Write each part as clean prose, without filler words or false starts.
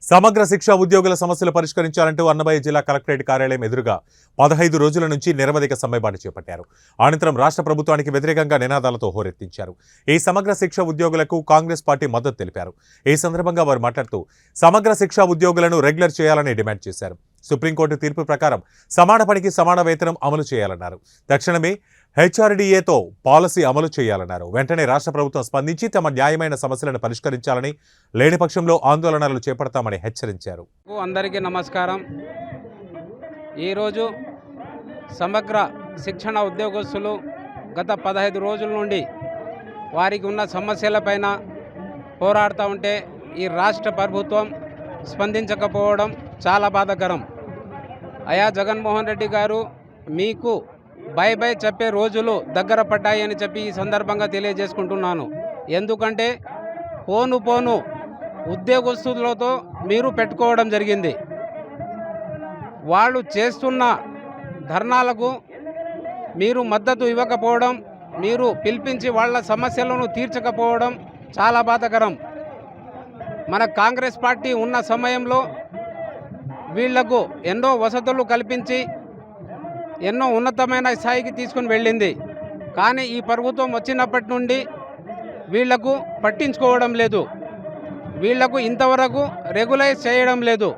సమగ్ర శిక్ష ఉద్యోగుల సమస్యలు పరిష్కరించాలంటూ అన్నమయ్య జిల్లా కలెక్టరేట్ కార్యాలయం ఎదురుగా 15 రోజుల నుంచి నిరవధిక సమ్మెబాటు చేపట్టారు. అనంతరం రాష్ట్ర ప్రభుత్వానికి వ్యతిరేకంగా నినాదాలతో హోరెత్తించారు. ఈ సమగ్ర శిక్ష ఉద్యోగులకు కాంగ్రెస్ పార్టీ మద్దతు తెలిపారు. ఈ సందర్భంగా వారు మాట్లాడుతూ సమగ్ర శిక్ష ఉద్యోగులను రెగ్యులర్ చేయాలని డిమాండ్ చేశారు. సుప్రీంకోర్టు తీర్పు ప్రకారం సమాన పనికి సమాన వేతనం అమలు చేయాలన్నారు. తక్షణమే హెచ్ఆర్డీఏతో పాలసీ అమలు చేయాలన్నారు. వెంటనే రాష్ట్ర ప్రభుత్వం స్పందించి తమ న్యాయమైన సమస్యలను పరిష్కరించాలని, లేని పక్షంలో ఆందోళనలు చేపడతామని హెచ్చరించారు. అందరికీ నమస్కారం. ఈరోజు సమగ్ర శిక్షణ ఉద్యోగస్తులు గత 15 రోజుల నుండి వారికి ఉన్న సమస్యలపైన పోరాడుతూ ఉంటే ఈ రాష్ట్ర ప్రభుత్వం స్పందించకపోవడం చాలా బాధాకరం. అయా జగన్మోహన్ రెడ్డి గారు, మీకు బై బై చెప్పే రోజులు దగ్గర పడ్డాయని చెప్పి ఈ సందర్భంగా తెలియజేసుకుంటున్నాను. ఎందుకంటే పోను ఉద్యోగస్తులతో మీరు పెట్టుకోవడం జరిగింది. వాళ్ళు చేస్తున్న ధర్నాలకు మీరు మద్దతు ఇవ్వకపోవడం, మీరు పిలిపించి వాళ్ళ సమస్యలను తీర్చకపోవడం చాలా బాధాకరం. మన కాంగ్రెస్ పార్టీ ఉన్న సమయంలో వీళ్లకు ఎన్నో వసతులు కల్పించి ఎన్నో ఉన్నతమైన స్థాయికి తీసుకుని వెళ్ళింది. కానీ ఈ ప్రభుత్వం వచ్చినప్పటి నుండి వీళ్లకు పట్టించుకోవడం లేదు, వీళ్లకు ఇంతవరకు రెగ్యులైజ్ చేయడం లేదు.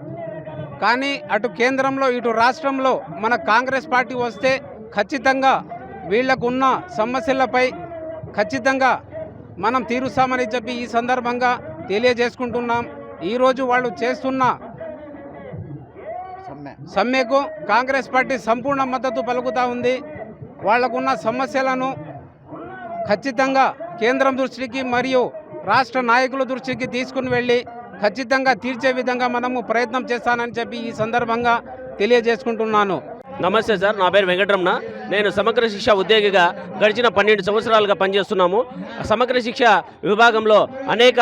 కానీ అటు కేంద్రంలో ఇటు రాష్ట్రంలో మన కాంగ్రెస్ పార్టీ వస్తే ఖచ్చితంగా వీళ్లకున్న సమస్యలపై ఖచ్చితంగా మనం తీరుస్తామని చెప్పి ఈ సందర్భంగా తెలియజేసుకుంటున్నాం. ఈరోజు వాళ్ళు చేస్తున్న సమ్మెకు కాంగ్రెస్ పార్టీ సంపూర్ణ మద్దతు పలుకుతూ ఉంది. వాళ్లకున్న సమస్యలను ఖచ్చితంగా కేంద్రం దృష్టికి మరియు రాష్ట్ర నాయకుల దృష్టికి తీసుకుని వెళ్ళి ఖచ్చితంగా తీర్చే విధంగా మనము ప్రయత్నం చేస్తానని చెప్పి ఈ సందర్భంగా తెలియజేసుకుంటున్నాను. నమస్తే సార్, నా పేరు వెంకటరమణ. నేను సమగ్ర శిక్ష ఉద్యోగిగా గడిచిన 12 సంవత్సరాలుగా పనిచేస్తున్నాము. సమగ్ర శిక్ష విభాగంలో అనేక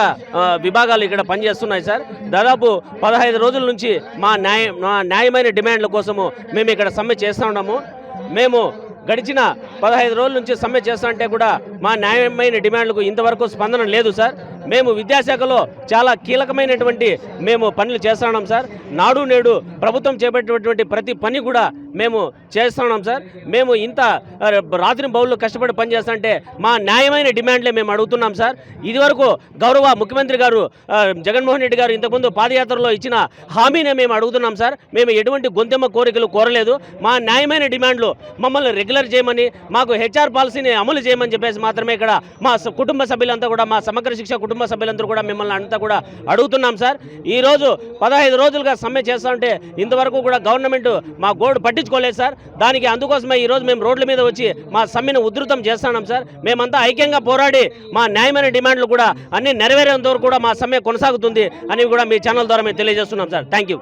విభాగాలు ఇక్కడ పనిచేస్తున్నాయి సార్. దాదాపు 15 రోజుల నుంచి మా న్యాయమైన డిమాండ్ల కోసము మేము ఇక్కడ సమ్మె చేస్తూ ఉన్నాము. మేము గడిచిన 15 రోజుల నుంచి సమ్మె చేస్తుంటే కూడా మా న్యాయమైన డిమాండ్లకు ఇంతవరకు స్పందన లేదు సార్. మేము విద్యాశాఖలో చాలా కీలకమైనటువంటి మేము పనులు చేస్తున్నాం సార్. నాడు నేడు ప్రభుత్వం చేపట్టేటువంటి ప్రతి పని కూడా మేము చేస్తున్నాం సార్. మేము ఇంత రాత్రి బౌళ్ళు కష్టపడి పనిచేస్తుంటే మా న్యాయమైన డిమాండ్లే మేము అడుగుతున్నాం సార్. ఇదివరకు గౌరవ ముఖ్యమంత్రి గారు జగన్మోహన్ రెడ్డి గారు ఇంతకుముందు పాదయాత్రలో ఇచ్చిన హామీనే మేము అడుగుతున్నాం సార్. మేము ఎటువంటి గొంతెమ్మ కోరికలు కోరలేదు. మా న్యాయమైన డిమాండ్లు మమ్మల్ని రెగ్యులర్ చేయమని, మాకు హెచ్ఆర్ పాలసీని అమలు చేయమని చెప్పేసి మాత్రమే ఇక్కడ మా కుటుంబ సభ్యులంతా కూడా, మా సమగ్ర శిక్ష కుటుంబ సభ్యులందరూ కూడా మిమ్మల్ని అంతా కూడా అడుగుతున్నాం సార్. ఈరోజు 15 రోజులుగా సమ్మె చేస్తుంటే ఇంతవరకు కూడా గవర్నమెంట్ మా గోడు పట్టించుకోలేదు సార్. దానికి అందుకోసమే ఈరోజు మేము రోడ్ల మీద వచ్చి మా సమ్మెను ఉధృతం చేస్తున్నాం సార్. మేమంతా ఐక్యంగా పోరాడి మా న్యాయమైన డిమాండ్లు కూడా అన్ని నెరవేరేంత వరకు కూడా మా సమ్మె కొనసాగుతుంది అని కూడా మీ ఛానల్ ద్వారా మేము తెలియజేస్తున్నాం సార్. Thank you.